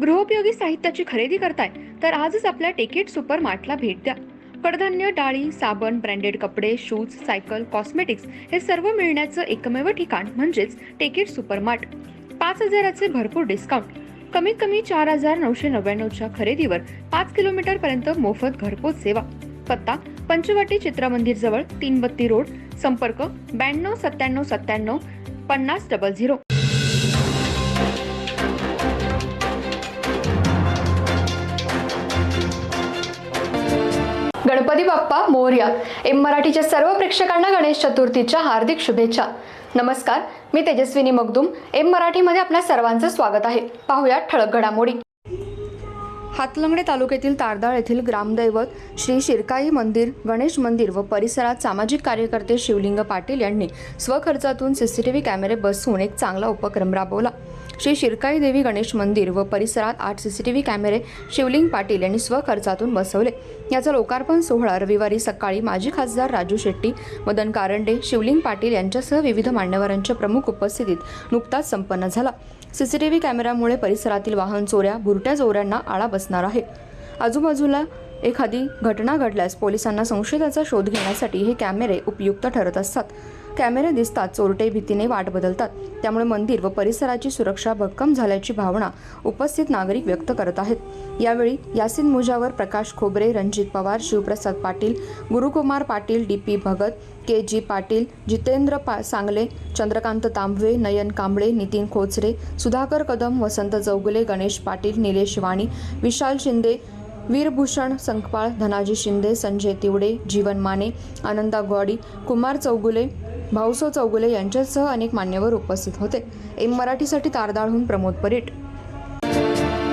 गृहोपयोगी साहित्याची खरेदी करताय तर आजच आपल्या टेकेट सुपर मार्टला भेट द्या. कडधान्य, डाळी, साबण, ब्रँडेड कपडे, शूज, सायकल, कॉस्मेटिक्स हे सर्व मिळण्याचं एकमेव ठिकाण म्हणजेच टेकेट सुपर मार्ट. 5,000चे भरपूर डिस्काउंट. कमीत कमी 4,999च्या खरेदीवर 5 किलोमीटर पर्यंत मोफत घरपोच सेवा. पत्ता पंचवटी चित्रमंदिर जवळ, 332 रोड. संपर्क 92 97 97 5000. गणपती बाप्पा मोरया. एम मराठीच्या सर्व प्रेक्षकांना गणेश चतुर्थीच्या हार्दिक शुभेच्छा. नमस्कार, मी तेजस्विनी मगदूम. एम मराठीमध्ये आपल्या सर्वांचं स्वागत आहे. पाहूया ठळक घडामोडी. हातलंगडे तालुक्यातील तारदाळ येथील ग्रामदैवत श्री शिरकाई मंदिर, गणेश मंदिर व परिसरात सामाजिक कार्यकर्ते शिवलिंग पाटील यांनी स्वखर्चातून सीसीटीव्ही कॅमेरे बसवून एक चांगला उपक्रम राबवला. श्री शिरकाई देवी गणेश मंदिर व परिसरात 8 सीसीटीव्ही कॅमेरे शिवलिंग पाटील यांनी स्वखर्चातून बसवले. याचा लोकार्पण सोहळा रविवारी सकाळी माजी खासदार राजू शेट्टी, मदन कारंडे, शिवलिंग पाटील यांच्यासह विविध मान्यवरांच्या प्रमुख उपस्थितीत नुकताच संपन्न झाला. सीसीटीव्ही कॅमेऱ्यामुळे परिसरातील वाहन चोऱ्या, बुरट्या चोऱ्यांना आळा बसणार आहे. आजूबाजूला एखादी घटना घडल्यास पोलिसांना संशयिताचा शोध घेण्यासाठी हे कॅमेरे उपयुक्त ठरत असतात. कॅमेरे दिसतात चोरटे भीतीने वाट बदलतात. त्यामुळे मंदिर व परिसराची सुरक्षा भक्कम झाल्याची भावना उपस्थित नागरिक व्यक्त करत आहेत. यावेळी यासिन मुजावर, प्रकाश खोबरे, रणजित पवार, शिवप्रसाद पाटील, गुरुकुमार पाटील, DP भगत, KG पाटील, जितेंद्र सांगले, चंद्रकांत तांबवे, नयन कांबळे, नितीन खोचरे, सुधाकर कदम, वसंत चौगुले, गणेश पाटील, निलेश वाणी, विशाल शिंदे, वीरभूषण संकपाळ, धनाजी शिंदे, संजय तिवडे, जीवन माने, आनंदा ग्वाडी, कुमार चौगुले, भाऊसो चौगुले यांच्यासह अनेक मान्यवर उपस्थित होते. एम मराठीसाठी तारदाळहून प्रमोद परीट.